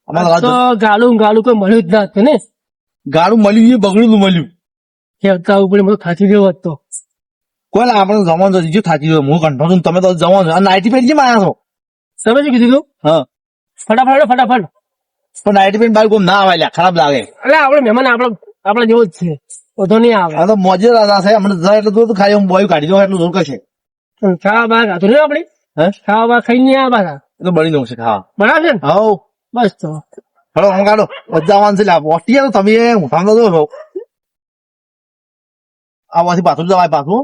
તો ગાળું કોઈ મળ્યું જ ના હતું ને. ગાડું મળ્યું એ બગડેલું મળ્યું. ખેવતા ઉપર બધું ખાચી ગયો હતો. કોઈ ના આપણે જવાનું છે, થાકી ગયો હું કંઠો છું, તમે તો જવાનું છે. નાઇટી પેન્ટ કેમ આવ્યા છો? તમે શું કીધું તું? હા, ફટાફટ પણ નાઇટી પેન્ટ બાર કોઈ ના આવે લ્યા, ખરાબ લાગે. એટલે આપડે મહેમાન આપડે જેવો જ છે, બધો નહીં આવે. આ તો મોજે રાજા છે, હમણાં જાય એટલે દૂધ ખાલી હું બોય કાઢી દો એટલું દૂર કરશે. ખાવા બહાર ખાતું નહીં આપડે. ખાવા બહાર ખાઈ નહીં આવ્યા પાછા. એ તો બની જવું છે ખાવા. બરાબર છે ને? હવ બસ તો હલો હું કાઢો વજાવાનું છે. વોટી તો તમે હું થામ તો છો આવાથી પાછું જવાય. પાછું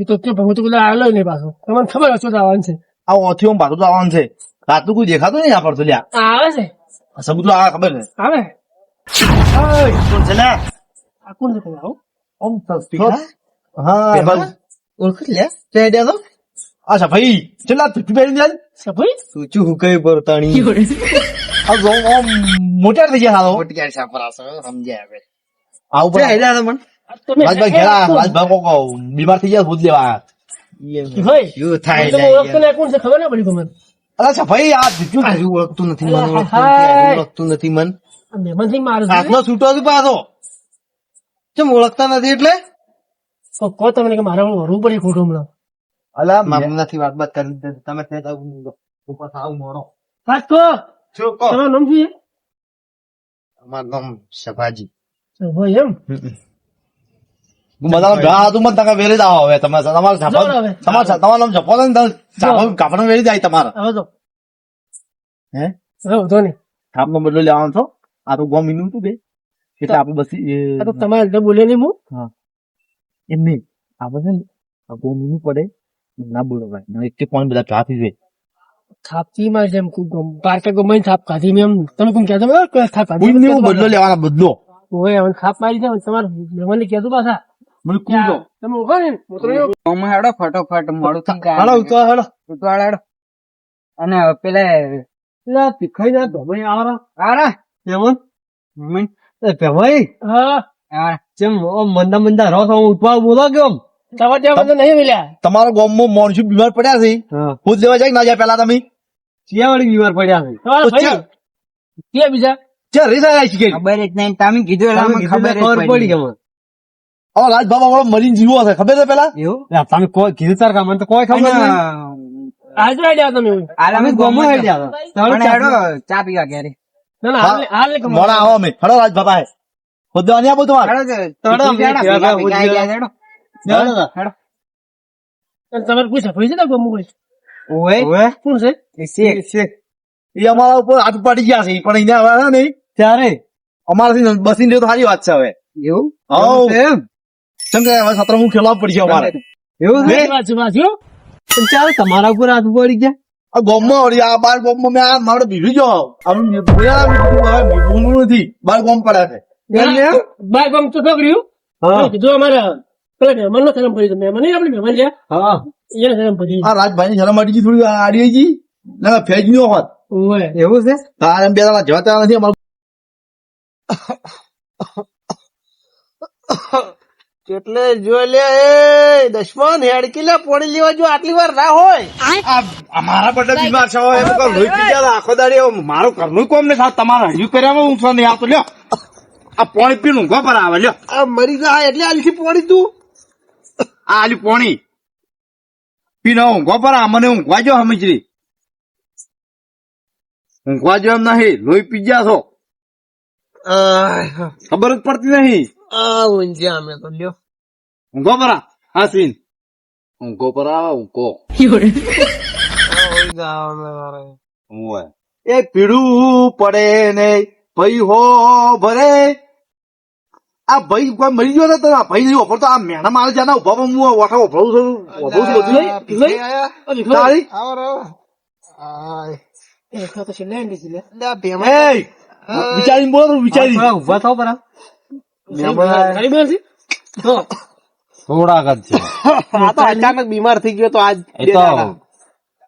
તો કે ભગવત પેલા આવેલો નહીં પાછો. તમને ખબર હશે આવવાનું છે. આ ઓથી હું પાછું જવાનું છે. રાતું કોઈ દેખાતું નહીં આ પડતું લ્યા. આવે છે સબૂત આ ખબર છે. આવે કોણ છે લ્યા? આ કોણ છે તમે આવો? ઓમ હા બસ ઓળખ લ્યા તે દે તો આ સફાઈ ચલા તું પહેરી જાય સફાઈ તું ચું હું કઈ પરતાણી આ જો ઓમ મોટા થઈ ગયા હાલો મોટી સાપરાસો સમજાય હવે. આ ઉપર હેડા તો પણ રાજભાઈ ઘેરા રાજભાઈ કો બીમાર થઈ ગયા ભૂત લેવા શું થાય તમે ઓળખતો નહીં, કોણ છે ખબર ના પડી તમને. અલા સફાઈ આ બીજું હજુ ઓળખતું નથી મન, ઓળખતું નથી મન. આ મહેમાન થી મારું હાથનો છૂટો હતું પાછો કેમ ઓળખતા નથી એટલે? કહો તમને કે મારે વરવું પડે ખોટું હમણાં. અલા મારે નથી વાત બાત કરી, તમે ત્યાં ઉપર આવું મોડો. વાત કહો. શું કહો? તમારું નામ શું છે? અમારું નામ સભાજી. ભાઈ એમ બધા ગા હતું મત તમે વેરી જાઓ. હવે તમે તમારું જાઓ હવે. તમારું નામ જપો ને તમે કાપડ વેરી જાય તમારે હવે તો હે હવે વધો નહીં. થાપનો બદલો લેવાનો છો. આ તો ગોમ મીનું હતું બે એટલે આપણે બસ આ તો તમારે એટલે બોલે નહીં હું. એમ નહીં આપણે છે ને આ ગોમ મીનું પડે ના બોલો ભાઈ એક પોઈન્ટ બધા ટ્રાફિક જોઈએ. થાપથી માં જેમ પાર્કે ગમે થાપ ખાધી મેં એમ તમે કોણ કહેતા થાપ ખાધી બદલો લેવાનો બદલો હોય હવે થાપ મારી જાય તમારે મહેમાન કહેતું પાછા મને કૂદો તમે ઉભા ને હેડો ફટોફટ મોડું થઈ હાલો ઉતવા હાલો ઉતવાળ હેડો. અને પેલા ભીખાઈ ના ભાઈ આવરા આરા એમ ભાઈ હા જેમ મંદા રહો તો ઉઠવા બોલો કેમ તમારે ત્યાં બધા નહીં મળ્યા. તમારા ગામમાં મોણસું બીમાર પડ્યા છે ખુદ લેવા જાય ના જાય પેલા તમે ચિયાવાળી બીમાર પડ્યા છે. તમારા ભાઈ ક્યાં બીજા ચાલ રીસા જાય છે ખબર જ નહીં, તમે કીધું એટલે અમને ખબર પડી ગઈ. હવે રાજ બાબા વાળો મરીને જીવો હશે ખબર છે પેલા એવું તમે કોઈ કીધું તાર કામ તો કોઈ ખબર નહીં. આજે આવી જાવ તમે હાલ અમે ગોમો હેડ જાવ. પણ હેડો ચા પીવા ઘેરે. ના ના હાલ નહીં કમાવો. મોડા આવો અમે હડો રાજ બાબા ખુદ નહીં આપો તમારે હેડો પીવા ગયા હેડો. હેડો. અને તમારે કોઈ સફાઈ છે ને ગમું કોઈ ઓય કોણ છે શેખ એ અમારા ઉપર હાથ પડી ગયા છે પણ એને હવે નહીં ત્યારે અમારાથી બસી તો સારી વાત છે હવે એવું હવ એમ કેમ કે હવે સત્ર હું ખેલવા પડી ગયો અમારે એવું છે. વાંચ્યું ચાલ તમારા ઉપર હાથ પડી ગયા. આ ગોમમાં વળી આ બાર ગોમમાં મેં આ મારે બીવી જો બોલવું નથી બાર ગોમ પડ્યા છે બાય ગમ તો છોકર્યું જો અમારે પેલા મહેમાન નો શરમ પડી મહેમાન નહીં આપડે મહેમાન છે એને શરમ પડી આ રાજભાઈ ની શરમ અડી ગઈ થોડી આડી ગઈ ના ફેજ નો હોત ઓય એવું છે. હા એમ બે દાડા જવાતા નથી અમારું એટલે જો લે દશમન હેડકી લે પોણી લેવા જો આટલી વાર ના હોય. અમારા બધા બીમાર છે હવે એમ કહો લોહી પી ગયા આખો દાડી મારું ઘરનું કોમ ને ખાસ તમારા હજુ કર્યા હું નહીં આવતો લ્યો આ પાણી પીનું ઊંઘવા પર આવે લ્યો આ મરી જાય એટલે આલથી પોણી તું આ આલી પાણી પીને ઊંઘવા પર આ મને ઊંઘવા જો હમજરી ઊંઘવા જો એમ નહીં લોહી પી ગયા છો ખબર જ પડતી નહીં ઊંઝ્યા અમે તો લ્યો. ઊંઘો પર હા સીન ઊંઘો પર આવે ઊંઘો એ પીડું પડે ને ભાઈ હો ભરે આ ભાઈ કોઈ મરી ગયો તો આ ભાઈ નહીં ઓફરતો આ મેણા મારે છે ઉભા હું ઓઠા ઓફરું છું તારી વિચારીને બોલો વિચારી ઉભા થાવ પરા થોડાક જ છે આ તો અચાનક બીમાર થઈ ગયો તો આજ એ તો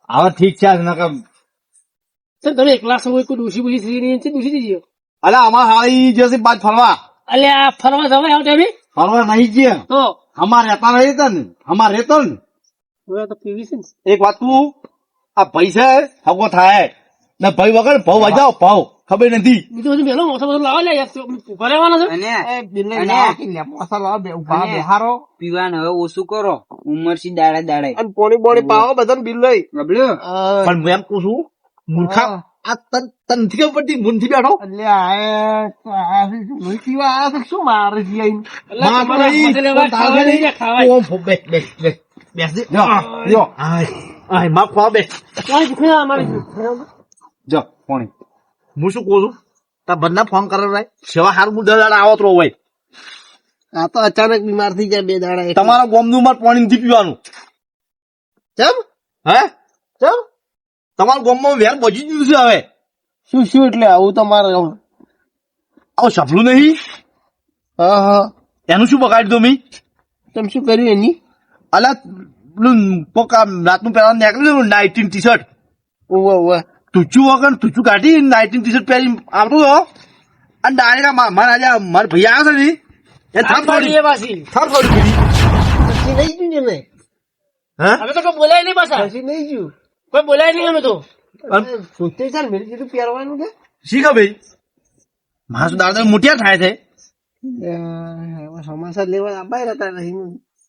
હવે ઠીક છે નકર તમે એકલા છો કોઈ ડૂસી બુસી થઈ નહીં ડૂસી દીધી અલે અમાર હારી જશે બાદ ફરવા અલ્યા ફરવા જવાય આવ ટાઈમે ફરવા નહીં ગયા તો અમારે રહેતા રહેતા ને અમારે રહેતો ને હવે તો પીવી છે ને એક વાત કહું આ પૈસા હગો થાય ને ભાઈ વગર ભાવ વાજાવ ભાવ ખબર નથી. બીજું બધું મેલો મોટો બધો લાવો લે યાર ઉભા રહેવાનો છે અને એ બિલ્લે અને- લાવો કે લે, મોસા લાવો, બે ઉભા અને- બેહારો. પીવાનું હવે ઓછું કરો ઉંમરથી દાડે દાડે અને પોણી બોણી પાવો બધાને બિલ લઈ. ગબડ્યું? પણ હું એમ કહું છું મૂર્ખા આ તન નથી ખબર પડતી મૂર્ખથી બેઠો એટલે આ લોહી પીવા આયા છે, શું મારે છે આઈને? એટલે તમારા હાથે લેવા ખાવા નહીં લે, ખાવા. બેસ દે. લ્યો. આય માં ખવા બેસ. તમારી ભૂખ ના અમારી ભૂખ. જો પોણી હું શું કહું છું તાર બંને ફોન કરે ભાઈ સેવા હાર હું દાડા આવો તો હોય આ તો અચાનક બીમાર થઈ જાય બે દાડા એટલે. તમારા ગોમનું માર પાણી નથી પીવાનું ચમ હે ચમ તમારા ગોમમાં વેર બચી ગયું છે હવે શું શું એટલે આવું તમારે આવું સફલું નહીં હા હા એનું શું બગાડી દો મેં તમે શું કર્યું એની? અલા પેલું પોકા રાતનું પહેલા નીકળ્યું નાઇટીન ટી શર્ટ ઉવ્વ ઉવ્વ. તુચું વગર તુચું કાઢી નાઇટીન ટી શર્ટ પહેરી આવતો હતો અને ડાયરેક્ટ મારા આજે મારા ભાઈ આવ્યા છે ને એ થાપ પાડી એ પાછી. પીધી પછી નહીં ગયું ને હે અમે તો કોઈ બોલાય નહીં પાછા. પછી નહીં ગયું કોઈ બોલાય નહીં અમે તો. સુતે ચાલ મેરે કીધું પહેરવાનું કે શીખ ભાઈ માણસ દાદા મોટિયા થાય છે સમાચાર લેવા આબાય રહેતા નહીં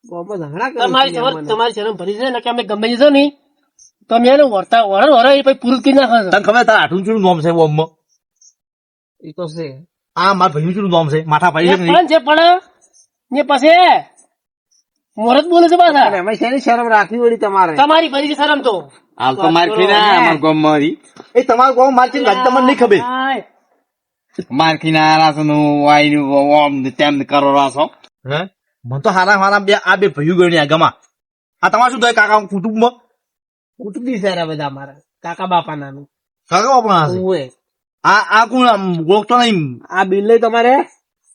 ગોમાં ઝઘડા કરે તમારી છે શરમ મને. તમારી શરમ ભરી છે ને કે અમે ગમે જશો ને તો અમે એને વરતા વર એ પછી પૂરું કરી નાખો છો. તને ખબર તારા આઠું શું નોમ છે ઓમમાં એ તો છે આ મારા ભાઈનું શું નોમ છે માથા ભાઈ છે કે નહીં? પણ છે પણ ને પછી મોરત બોલે છે પાછા. અને એમાં શેની શરમ રાખવી પડી તમારે? તમારી ભરી છે શરમ તો. હાલ તો મારખી ના અમાર ગામમાં મારી એ તમારું ગામ મારથી ગાડી તમને નહીં ખબર હાય. મારખી ના રાસનું વાયનું ઓમ ને તેમ ને કરો રાસો હે મને તો હારા બે આ બે ભાઈઓ ગણ્યા ગમા આ તમારે શું થાય કાકા કુટુંબમાં કુટુંબી છે રે બધા મારા કાકા બાપા નાનું કાકા બાપા હશે ઉવે. આ કોણ આમ ઓળખતો નહીં આ બિલ્લે તમારે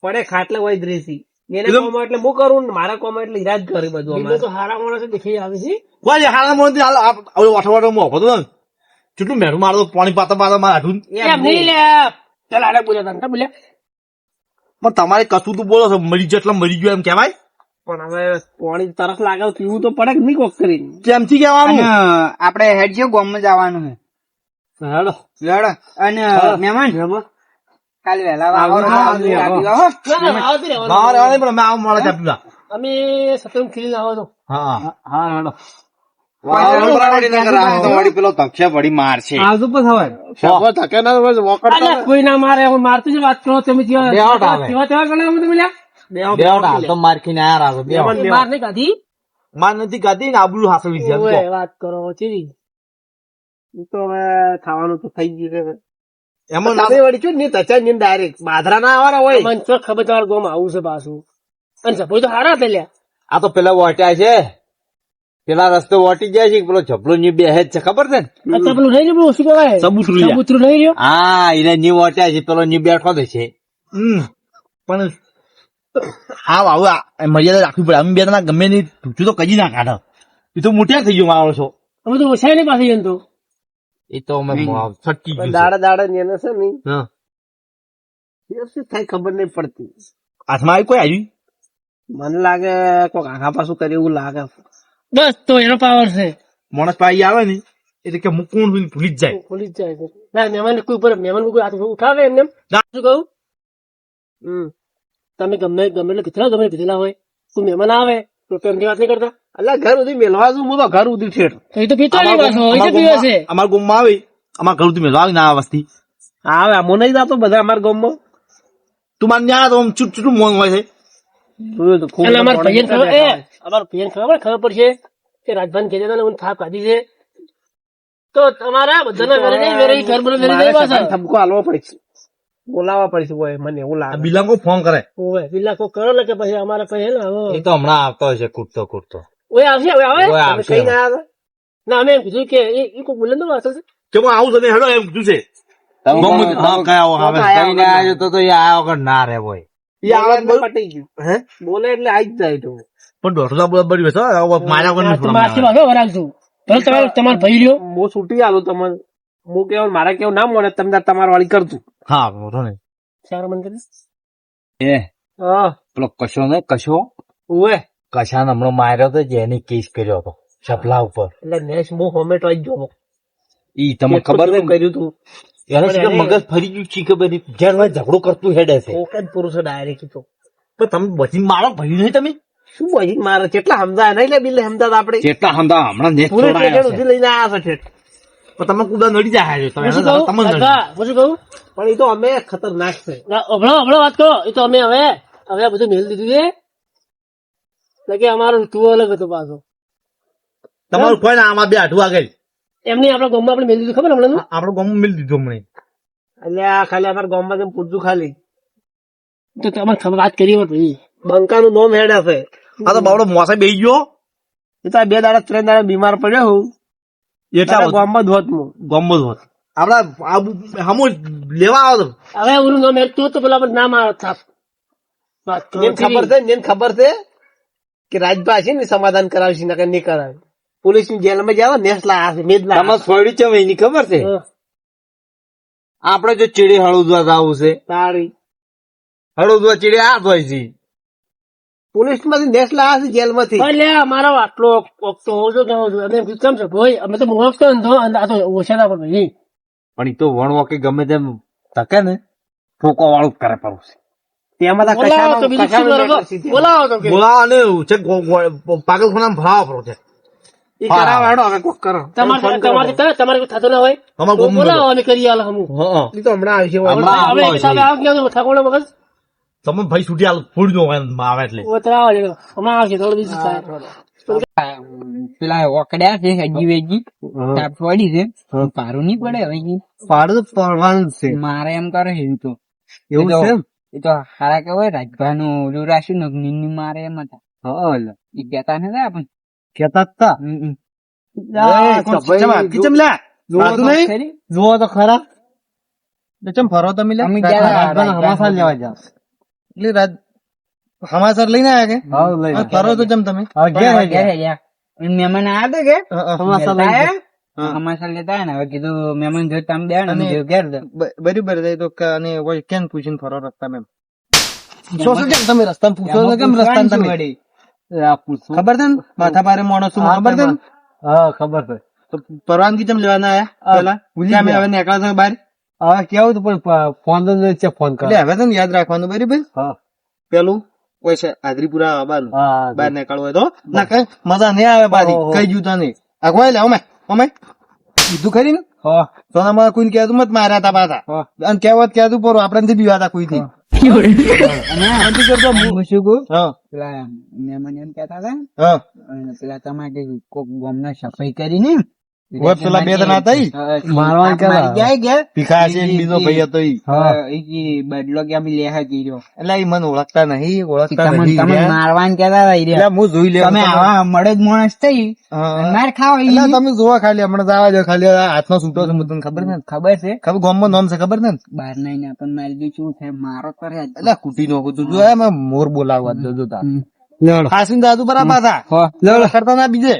પડે ખાટલે હોય જ રેસી એને એટલે- કોમ એટલે હું કરું ને મારા કોમ એટલે ઈરાજ કરે બધું બીજો અમારે. તો હારા માણસ દેખી આવે છે. કોઈ હારા મોતી હાલ અઠવાડિયો મોકો તો કેટલું મેરું મારો પાણી પાતા મારા આઠું એમ નહીં લે ચાલ આડે બોલ્યા તા બોલ્યા. પણ તમારે કશું તો બોલો છો મરી ગયો એટલે મરી ગયો એમ કહેવાય પણ હવે પાણી તરસ લાગે તો પીવું તો પડે કે નહીં કોક કરીને. કેમથી કહેવાનું આપડે હેડ છે ગામમાં જવાનું છે હેડો લડો અને મહેમાન કાલે વહેલા આવો, આવો, આવો, આવો, આવો. આવો. ના, ના, આવતી રહેવાનું. ના રહેવા નહીં પણ અમે આવું મળે ચા પીવા અમે સતમ ખીલી આવો તો હા હા હેડો તો વળી પેલો તક્ષે વળી મારશે આજુ પણ હવે શબ્દ થકે ના બસ વોકર અલ્યા, કોઈ ના મારે હું મારતું જ વાત કરો તમે જેવા બેહો ટાવે. જેવા તેવા ગણા અમે તો બોલ્યા. મારખી ને આ રાસો માર નહીં કાઢી. માર નથી ગાતી ને આબરૂ હાસવી છે એમ ઓય, કહો. વાત કરો ચીરી. તો હવે ખાવાનું તો થઈ ગયું છે. એમાં તમે વળી છું ને તચા ને ડાયરેક્ટ બાદરા ના આવવાના હોય મને તો ખબર તમારા ગામમાં આવું છે પાછું. અને સપોઝ તો હારા હતા લ્યા. આ તો પેલા વોટ્યા છે પેલા રસ્તે વોટી જાય છે પેલો ઝપલો ની બે હેજ છે ખબર છે ને અત્યારે પેલું નહીં રહ્યું, પેલું શું કહેવાય? સબૂતરું લ્યા. સબૂતરું નહીં રહ્યું? હા એને ની વોટ્યા છે પેલો ની બેઠો જ છે પણ આવું મર્યાદા રાખવી પડે અમે બે જણા ગમે નહીં તું તો કજી ના કાઢ એ તો મોટિયા થઈ ગયો મારો છો અમે તો ઓછાય નહીં પાછી એમ તો. એ તો અમે છટકી પણ ગયું છે. દાડા ને એને છે ને હા એ શું થાય ખબર નહીં પડતી. હાથમાં આવી કોઈ આવ્યું મને લાગે કોક આખા પાછું કરે એવું લાગે. બસ તો એનો પાવર છે. માણસ પાઈ આવે ને એટલે કે હું કોણ છું ભૂલી જ જાય ખુલી જ જાય છે. ના, મહેમાન કોઈ ઉપર મહેમાન કોઈ હાથ ઉઠાવે એમને એમ. શું કહું? તમે ગમે ગમે એટલે કીધેલા હોય કોઈ મહેમાન આવે તો પ્રેમથી વાત નહીં કરતા. એટલે ઘર સુધી મેળવા છું હું તો ઘર સુધી ઠેઠ. તો એ તો પીતો નહીં પાછો, એ તો પીવે છે. અમારા ગામમાં આવે અમારા ઘર મેળવા આવે ના આ વસ્તી આવે આમો નહીં જાતો બધા અમારા ગામમાં. તું માન ત્યાં તો આમ ચૂટું મોંઘ હોય છે જોયું તો ખૂબ અને અમારા પાણી ભાઈને ખબર દેખાય. અમારા ભાઈને ખબર પડશે કે રાજભાન કહેતા હતા ને હું થાપ કાઢી છે તો તમારા બધાના ઘરે નહીં વેરે ઘર બને વેરે મારે નહીં પાછા. સગન ઠપકો હાલવો પડશે બોલાવવા પડશે હોય મને એવું આ લાગે. બિલાંગો ફોન કરે ઓવે પેલા કોઈ કરો ને કે પછી અમારે પછી ને હવે એ તો હમણાં આવતો હશે કૂદતો કૂદતો ઓય આવશે હવે આવે ઓય તમે આવશે કઈ ના આવે ના અમે એમ કીધું કે એ કોઈ બોલે તો વાત હશે. કે હું આવું છે ને હેડો એમ કીધું છે તમે ગમે તે- હા કયા આવે કઈ ના આવ્યો તો એ આ વગર ના રે હોય એ આવે બોલે એટલે પટી ગયું. હે બોલે એટલે આવી જ જાય તો. પણ દોઢસો બરાબર બેસો મારા કોઈ આ તો મારથી વાગે વરાગશું ભલે તમારો ભાઈ રહ્યો હું છૂટી આલું તમને. હું કેવું મારા કેવું ના મળે તમે તમારા વાળી કરતું. હા વાંધો નહીં સારું મન કરીશ. એ હા પેલો કશો ને કશો ઉવે કશાને હમણાં માર્યો તો જેની કેસ કર્યો હતો સપલા ઉપર એટલે નેક્સ્ટ હું હોમેટો જ જોવો. ઈ તમને ખબર છે ને? કર્યું તું એને શું કે મગજ ફરી ગયું છે ખબર નહીં જેલમાં ઝઘડો કરતું હેડે છે કોકન પુરુષો ડાયરેક્ટ તો પણ તમે બચી મારો ભાઈ નહીં તમે શું બોલી મારે કેટલા સમજાય નહીં લે બિલ્લે સમજાતા આપણે જેટલા હમદા હમણાં નેટ પૂરે છોડાયા ટેકેડ છે. સુધી લઈને આવ્યા છે ઠેઠ. પણ તમે કુદા નડી જાય છે તમે હું શું કહું? તમે નડી કાકા, હું શું કહું? પણ એ તો અમે ખતરનાક છે હમણાં વાત કરો. એ તો અમે હવે આ બધું મેળ દીધું છે. એટલે કે અમારો તું અલગ હતો પાછો. તમારું કોઈ ના આમાં બે આઠું આગળ એમની આપણા ગામમાં આપણે મેળ દીધું ખબર હમણાં આપણો ગામ મિલ દીધો મને એટલે આ ખાલી અમારા ગામમાં તેમ પૂછ્યું ખાલી તો તમારે ખબર વાત કરી હોત ભાઈ. બંકાનું નોમ હેડ હશે આ તો બાવડો મોસે બેહી ગયો એ તો આ 2 દાડા 3 દાડા બીમાર પડ્યો હું એટલા તારા ગામમાં જ હોત હું ગામમાં જ હોત આપડા હમો લેવા આવો તો હવે ઓલું નામ હેડ તું તો પેલા આપણે નામ આવે થાપ. વાત કરો. એને ખબર છે ને એને ખબર છે કે રાજભા છે ને સમાધાન કરાવશે નકર નહીં કરાવે પોલીસ ની જેલમાં જાવ નેસલા હશે મેદલા તમે સોયડી ચમ એની ખબર છે હા. આપણે જો ચીડી હળુદવા જવું છે તારી હળુદવા ચીડી આ હોય છે પોલીસ માંથી નેસલા હશે જેલ માંથી ભાઈ લે મારો આટલો વખતો ઓછો કેવો છું અને કેમ છે ભાઈ અમે તો મોક્ષ તો આ તો ઓછા પણ ભાઈ પણ એ તો વણવો કે ગમે તેમ તકે ને ફોકો વાળું જ કરે પડું છે તેમાં તો બોલાવો તો બીજું શું કશાનો કરો? મેટર છે. બોલાવો તો કે બોલાવા ને છે પાગલખાનામાં ભરાવા પડો છે ઈ કરાવવાનો હવે કોક કરો તમારે કોઈ થતું ના હોય અમાર તો ગામમાં બોલાવો અમે કરીએ હાલ હમું. હા ઈ તો હમણાં આવશે હમણાં હવે આવશે. એક હિસાબે આવ ક્યાં ઠાકોર મગજ તમે ભાઈ છૂટી હાલ ફૂડ દો આવે એટલે ઓતરાવો છે હમણાં આવશે થોડું બીજું થાય. પેલા ઓકડ્યા છે હજી વેજી તાપ પડી છે પારું નહીં પડે હવે ઈ. પાડું પડવાનું છે મારે એમ કરે એવું તો એવું છે એમ? એ તો હારા કેવાય રાજભા નું ઓલું રાખ્યું ને નીની મારે એમ હતા એ કેતા નતા આપણ કેતા તા જુઓ તો ખરા ચમ ફરો તમે લે અમે ગયા રાજભાના હમાસા લેવા જાવ એટલે હમાસર લઈને આવ્યા કે ફરો તો ચમ તમે મહેમાન આવ્યા હતા કે હમાસા લેતા લઈને આયા? હમાસા લેતા આયા ને હવે કીધું મહેમાન જો તમે દે ને અને- ઘેર દે બરાબર છે તો અને કોઈ કેમ પૂછીને ફરો રસ્તા મેમ પૂછો છો કેમ તમે રસ્તા પૂછો છો કેમ રસ્તા તમે ખબર છે ને માથા પારે માણસ છું ખબર છે ને હા ખબર છે તો પરવાનગી ચમ લેવાના આયા પેલા કે અમે હવે નીકળ્યા છો બહાર હવે કેવું તો પણ ફોન છે ફોન કરે એટલે હવે છે ને યાદ રાખવાનું બરાબર પેલું કોઈ છે હાજરીપુરા આવવાનું બહાર નીકળવું હોય તો ના કઈ મજા નહીં આવે બારી કઈ જુતા નહીં અગવાય લે અમે કીધું ખરી ને સોનામાં કોઈને કહેતું મત માર્યા હતા પાછા અને કહેવત કહેતું પરો આપણે બીવાતા કોઈ થી હું શું કહું હા પેલા મહેમાન એમ કેતા હતા હા અને પેલા તમારે કોક ગામના સફાઈ કરીને વોટ પેલા બે જણા હતા ઈ? મારવાન કેતા. જાય ગયા ભીખા છે એક બીજો ભાઈ હતો ઈ બદલો કે અમે લેહા કર્યો એટલે ઈ મને ઓળખતા નહીં ઓળખતા તમે નહીં તમે મારવાન કેતા હતા ઈ એટલે રહ્યા. હું જોઈ લેવા તમે આવા મળે જ માણસ થઈ હા. અને માર ખાવા ઈ. એટલે તમે જોવા ખાલી હમણાં જવા દો ખાલી આ હાથનો છૂટો છે મને ખબર ને ખબર છે ખબર ગામમાં નામ છે ખબર ને બહાર નાઈને આપણને મારી દઉં શું થાય મારો કરે જ. એટલે કુટી નો તું જો એમ મોર બોલાવવા દો જોતા હમ. હાસીન દાદુ બરાબર હતા હો. કરતા ના બીજે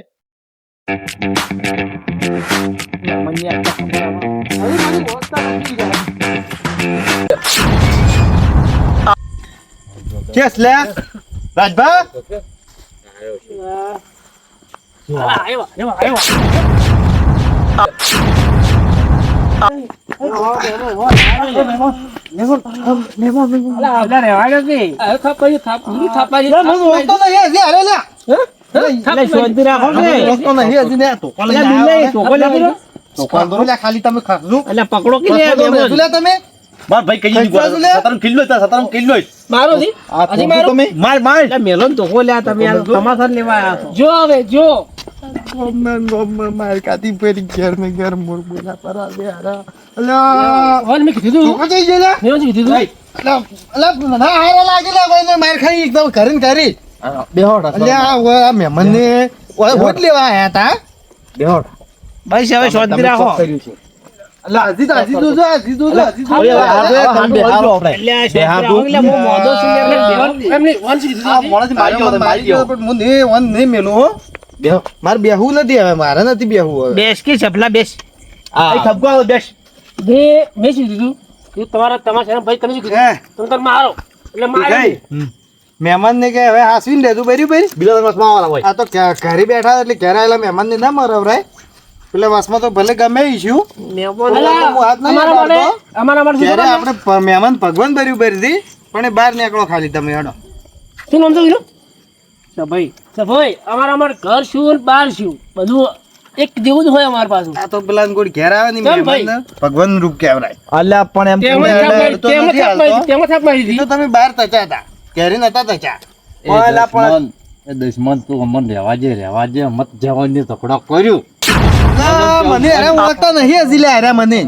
કેસ લે રાજભા આવ્યો. ખાલી તમે ખાજો એટલે પકડો કે તમે માર ભાઈ કઈ ખર્ચા લે. સતરમ કિલ્લો સતરમ કિલ્લો મારો થી હજી મારો માર માર એટલે મેલો ને ધોકો લ્યા તમે આ સમાચાર લેવા આવ્યા છો જો હવે જો માર કાતી પેરી ઘેર મેં ઘેર મોર બોલા પરા દે હારા હવે મેં કીધું ધોકો જઈ ગયેલા મેં કીધું ના હારા લાગેલા ભાઈને માર ખાઈ એકદમ કરીને કરી બેહોડ એટલે આ મહેમાન ને વોટ લેવા આયા તા બેહોડ બસ હવે શાંતિ રાખો એટલે આ શાંતિ રાખો. એટલે હું મોદો છું એટલે એમને વંશ કીધું. મારે બેહવું નથી હવે મારે નથી બેહવું હવે બેસ કે ચપલા બેસ બેસ બે મેં શું કીધું કે તમારા ભાઈ તમે શું કીધું તમે તાર મારો એટલે મારે મહેમાન ને કે હવે હાસવીને લેતું બરી બરી બિલા વાળા હોય આ તો ઘરે બેઠા એટલે ઘરે આવેલા મહેમાન ને ના મરવરાય પેલા વાસમાં તો ભલે ગમે ઈ છું અલા, હું હાથ નહીં અમારા માટે અડાડતો. અમારા માટે શું ત્યારે કરવાનું? આપણે મહેમાન ભગવાન ભર્યું ભરી દી પણ એ બહાર નીકળો ખાલી તમે હેડો શું નામ છે એનું? સભાઈ અમારા ઘર શું ને બહાર શું બધું એક જેવું જ હોય અમારી પાસે આ તો પેલા કોઈ ઘેર આવે ને ચાલ ભાઈ. મહેમાન ભગવાન રૂપ કહેવાય અલ્યા પણ એમ તેમાં એટલે થાપ એટલે તો તેમાં નથી થાપ હાલતો. મારી- તેમાં થાપ મારી એ હતી. તો તમે બહાર તચા હતા ઘેરે નતા તચા એ દુશ્મન તું અમને રહેવા દે મત જવાની ઝઘડો કર્યું ના, મને અરે ઓળખતા નહીં હજી લે અરે મને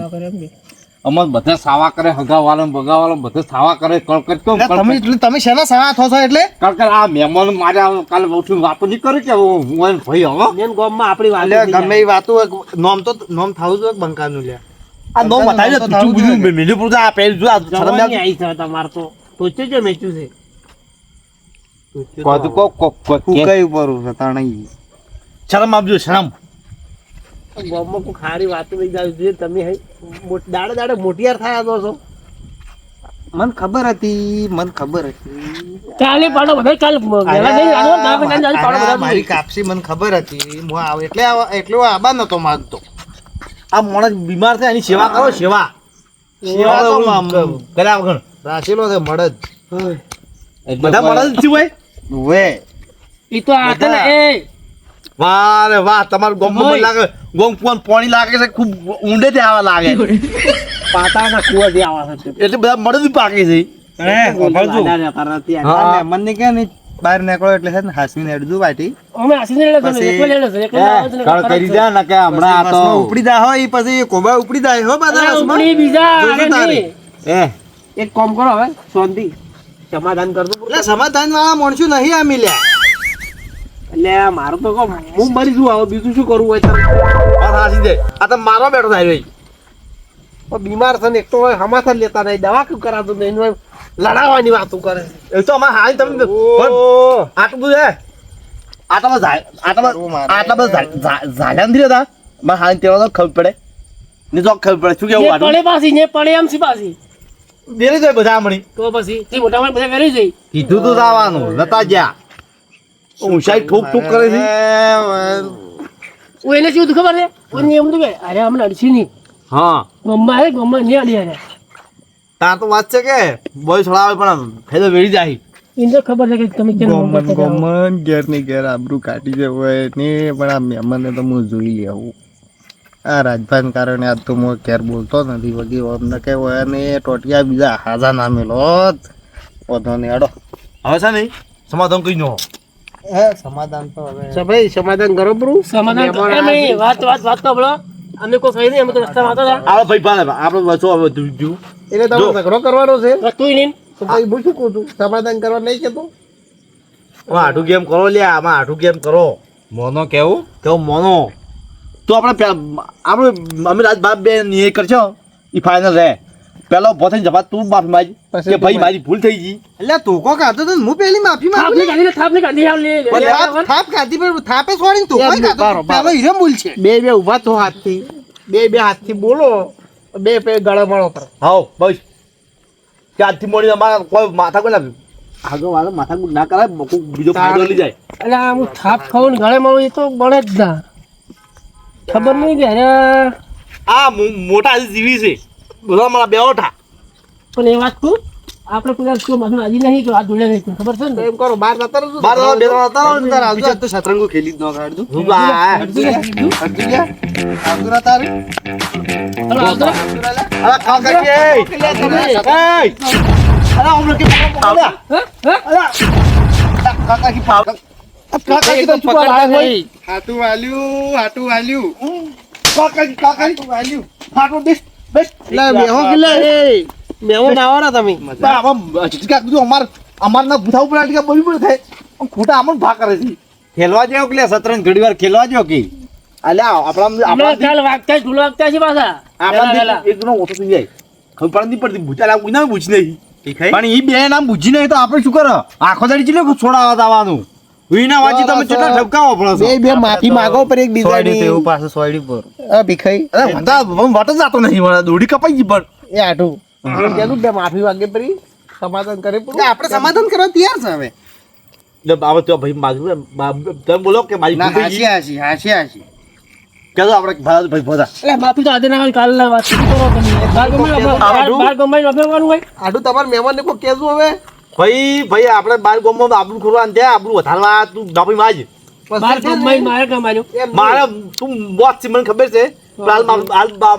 અમર બધા સાવા કરે હગાવાળો બગાવાળો બધા સાવા કરે કળકટ કેમ એટલે તમે એટલે તમે શેના સાવા થો છો એટલે કળકટ આ મહેમાન મારે કાલે ઉઠીને વાતો નહીં કરે કે હું એને ભાઈ હવે મેન ગામમાં આપણી વાત અલ્યા ગમે એ વાતો નોમ થાવું જોઈએ બંકાનું લે આ નો બતાવી દે તું બધું મિલી પૂરતા આ પેલ જો આ શરમ જવાની આવી છે તમારે તો ટોચે જ મેચ્યું છે કોતું કઈ ઉપર છે તાણી શરમ આપજો શરમ ગામમાં કોઈ ખારી વાતો નહીં જાવ જોઈએ તમે હે દાડે દાડે મોટિયાર થયા તો છો મને ખબર હતી કાલે પાડો બધા કાલે વહેલા જઈને આવો ના પછી આજે પાડો અરે, બધા મારી કાપસી મને ખબર હતી હું આવ એટલે આબા નતો માંગતો આ માણસ બીમાર છે એની સેવા કરો સેવા સેવા તો કર્યા વગર રાશેલો છે મળદ બધા મળે જ છે ભાઈ વે ઈ તો આ છે ને એ વાહ રે વાહ તમારું ગોમ ઓય. લાગે ગોમ કોણ પાણી લાગે છે ખૂબ ઊંડે થી આવા લાગે પાતાના કુવાથી આવા છે એટલે બધા મળે જ પાકે છે હા મને કે ને બહાર નીકળો એટલે છે ને હાસવીને હેડજો બાટી અમે આસીને લે તમે પછી- એકલો લે છે એકલો આવે છે ને કળ કરી દે ને કે હમણાં આ વાસમાં તો ઉપડી જાય હોય પછી કોબા ઉપડી જાય હો બધા અરે વાસમાં. ઉપડી બીજા જોજો અરે તારે. નહીં. એક કામ કરો હવે શાંતિ સમાધાન કરજો એટલે સમાધાન વાળા માણસો નહીં આ મિલ્યા એટલે મારું તો કહો હું મરી જુ આવો બીજું શું કરવું હોય તારે વાત હાચી છે આ તો મારવા બેઠો થાય ભાઈ પણ બીમાર છે ને એક તો હોય હમાથા લેતા નહીં દવા કેમ કરાતું નહીં એનું લડાવવાની વાતો કરે એ તો અમારે હાઈ તમે આટલું બધું હે આટલા બધા ઝાલ્યા નથી રહેતા મારે હાઈ તેવા તો ખબર પડે ને તો ખબર પડે શું કેવું ને આટલું પડે પાછી ને પડે એમ સી પાછી દેરી જાય બધા મણી તો પછી તે મોટા મોટા બધા વેરી જઈ કીધું તો જવાનું નતા જ્યાં ઊંચાઈ ઠોક ઠોક કરે છે હું એને શું હતું ખબર છે ઓને એમ તો કે અરે અમને અડસી નહીં હા ગમમાં હે ગમમાં નહીં અડી અરે તાર તો વાત છે કે બોય છોડાવે પણ ફેદો વેડી જાય એને તો ખબર છે કે તમે કેમ ગમન ઘેર ની ઘેર આબરૂ કાઢી જવાય ને પણ આ મહેમાનને તો હું જોઈ લેવું આ રાજભાન કારણે આજ તો હું ઘેર બોલતો નથી વગી અમને કે હોય ને ટોટિયા બીજા હાજા ના મેલો વધો ને અડો હવે છે નહીં સમાધાન કઈ નો સમાધાન તો હવે સભાઈ સમાધાન કરો બ્રુ સમાધાન કરો એમ નહીં વાત તો બોલો અમે કોઈ કહી નહીં અમે તો રસ્તામાં હતા આપણે ભાઈ પાલે આપણે વચ્ચો હવે દૂધ એટલે તમે ઝઘડો કરવાનો છે રસ્તું નહીં તો ભાઈ હું શું કહું છું સમાધાન કરવા નહીં કેતો આઠું ગેમ કરો લ્યા આમાં આઠું ગેમ કરો મોનો કેવું તો મોનો તો આપણે અમે રાત બાપ બે નિર્ણય કરશો એ ફાઇનલ રહે પેલો ઉભો થઈને જવા તું માફી માંગ પછી કે ભાઈ મારી ભૂલ થઈ ગઈ એટલે ધોકો કાઢતો તો હું પેલી માફી માંગુ થાપને કાઢી આવ લે થાપ કાઢી પણ થાપે છોડીને ધોકો કાઢતો પેલો હીરો ભૂલ છે બે ઉભા થો હાથથી બે હાથથી બોલો બે ગળે મળો પર હાઉ બસ કે આજથી મોડી અમારા કોઈ માથા કોઈ ના આગળ વાળા માથા ના કરાય કોઈ બીજો ફાયદો લઈ જાય એટલે હું થાપ ખાઉં ને ગળે મળું એ તો બળે જ ના ખબર નહીં કે અરે આ મોટા જીવી છે બધા મારા બે ઓઠા પણ એ વાત તું આપણે કોઈ શું માથું રાજી નહીં કે આ જોડે નહીં ખબર છે ને એમ કરો બાર નતા રહો બાર બે હતા તાર આવજો તો શતરંગો ખેલી જ ન કાઢજો આવજો તારે અરે ખા કે અરે હમણાં કે પાવડા અરે કાકા કી પાવડા કાકા કી તો છુપા લાયા હોય હાટુ વાલ્યું કાકા કી વાલ્યું ફાટો બેસ બેસ એટલે બેહો કે લે એ બેહો નાવાના તમે અમાર ના ભૂથા ઉપર આટકા બોલી પડે થાય ખોટા આમણ ભા કરે છે ખેલવા જાવ કે શતરંજ ઘડી વાર ખેલવા જાવ કે અલ્યા આપણા આપણે ચાલ વાગતા ઢોલ વાગતા છે પાછા આપણા એક નો ઓછો થઈ જાય ખબર પડે નહીં પડતી ભૂચા લાગ ના ભૂચ નહીં પણ ઈ બે નામ બુજી નહીં તો આપણે શું કરો આખો દાડી ચીલે છોડાવવા દાવાનું વિના વાંચી તમે કેટલા ઠપકાવો પડો છો બે માફી માંગો પર એક બીજાની એવું પાસે સોયડી પર આ ભીખાઈ અરે વંદા વટ જ જાતો નહીં મને દોડી કપાઈ ગઈ પણ એ આટું કીધું બે માફી વાગે પરી સમાધાન કરે એટલે આપણે સમાધાન કરવા તૈયાર છે હવે એટલે બાબત તો ભાઈ માગું તમે બોલો કે મારી ના ભૂલ થઈ ગઈ. હાસી કેજો આપણે ભાઈ બધા એટલે માફી તો આજે ના હોય, કાલ ના વાત કરો તમે. બાર ગમાઈ વાપરવાનું હોય. આડું તમારા મહેમાન ને કોઈ કેવું હવે ભાઈ આપણે બાર ગોમમાં આબરૂ ખોરવા ત્યાં આબરૂ વધારવા તું બાપી માજ બાર ગમાઈ મારે કમાયો. મારે તું બોસ છે મને ખબર છે હાલ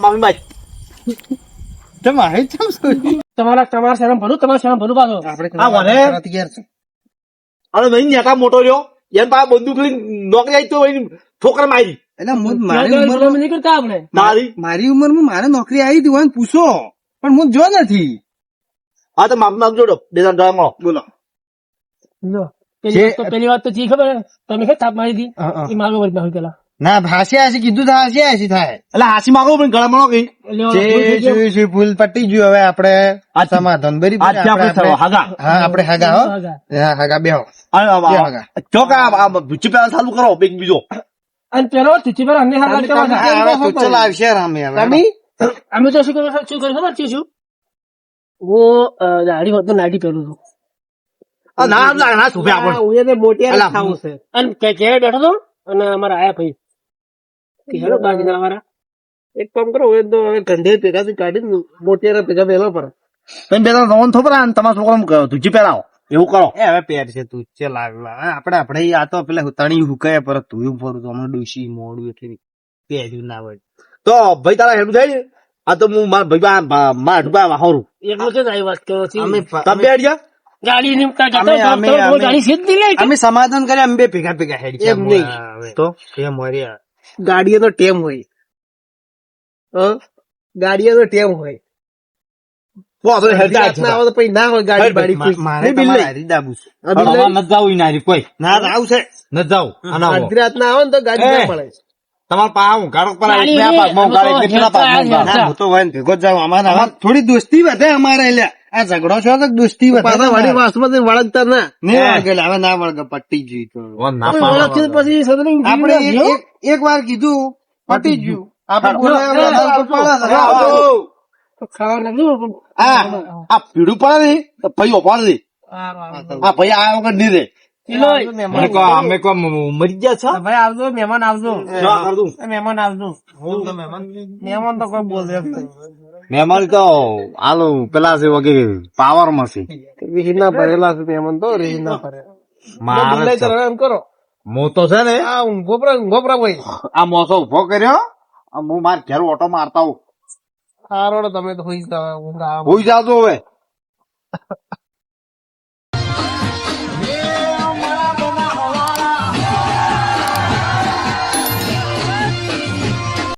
માફી માજ તમારા શરમ ભરું, તમારા શરમ ભરું પાછો. આ વરે અરે ભાઈ નેકા મોટો રહ્યો એમ પા બંદૂક લઈને નોકરી આવી તો ભાઈ ઠોકર મારી એટલે નહીં કરતા આપણે. મારી ઉંમરમાં મારે નોકરી આવી હતી હોય ને પૂછો પણ હું જો નથી. હા તો માફી માંગજો ડ્રામા બોલો જો, પેલી વાત તો જી ખબર હે? તમે કે થાપ મારી હતી એ મારો વળી માફી પેલા. ના હાસી હાસી કીધું તો હાસી હાસી થાય. એટલે હાસી માંગો પણ ગળા મળો કઈ એટલે ભૂલ પટી ગયું હવે આપણે સમાધાન બરી હાગા હા આપણે હાગા હો હા હાગા બેહો ચોકા ચીપે ચાલુ કરો એક બીજો અને પેલો ચીચી પર અમને હાથ કરવા આવશે રામે અમે તો શું ખબર ખબર છે શું દાઢી હોત તો નાડી પેલું છું ના સુભે આપણે મોટી અને ક્યારે બેઠો હતો અને અમારા આયા ભાઈ હેલો બાજુ અમારા એક કામ કરો હવે તો ગંધે ભેગા કાઢી મોટિયારા ભેગા વેલો પર તમે બે ત્રણ થોપરા તમારા છોકરા તુજી પહેરાવો એવું કરો હવે પેર છે તું છે આપણે આ તો પેલા તણી હુકાય પર તું ફરું તો હમણાં ડોસી મોડું એટલે પહેર્યું ના હોય તો ભાઈ તારા હેડું થાય ને આ તો હું મારા ભાઈ મારા વાહોરું એટલું છે ને આવી વાત કરો છો. તમે બેઠ જા ગાડી ની ગાડી સીધી લે અમે સમાધાન કર્યા અમે બે ભેગા ભેગા હેડી એમ નહીં તો ટેમ હોય ગાડીઓ તો ટેમ હોય ગાડીઓ તો ટેમ હોય ના આવે તો પછી ના હોય ગાડી બાડી કોઈ ના આવું છે ન જાવ અડધી રાત ના આવે ને તો ગાડી ના પડે તમારે પા હું ગાડો પર હું તો હોય ને ભેગો જ જાવ અમારા થોડી દોસ્તી વધે અમારે એટલે આ ઝઘડો છો તો દોસ્તી વધે વાડી વાસમાં વળગતા ના નહીં વળગે હવે ના વળગે પટ્ટી ગઈ તો પછી આપણે એક વાર કીધું પટી ગયું આપણે ખાવા નાખ્યું આ પીડું પડે ને તો ભાઈ ઓપાડ દે આ ભાઈ આ વખત નહીં રે અમે કો મરી ગયા છો ભાઈ આવજો મહેમાન આવજો મહેમાન આવજો મહેમાન તો કોઈ બોલે મહેમાન તો આલો પેલા છે વગેરે પાવર માં છે રીહના ભરેલા છે મહેમાન તો રીહના ભરે એમ કરો મો તો છે ને આ ગોપરા ભાઈ આ મોસો ઉભો કર્યો હું માર ઘેર ઓટો મારતા હું સારો તમે તો હોઈ જાવ હોઈ જાજો હવે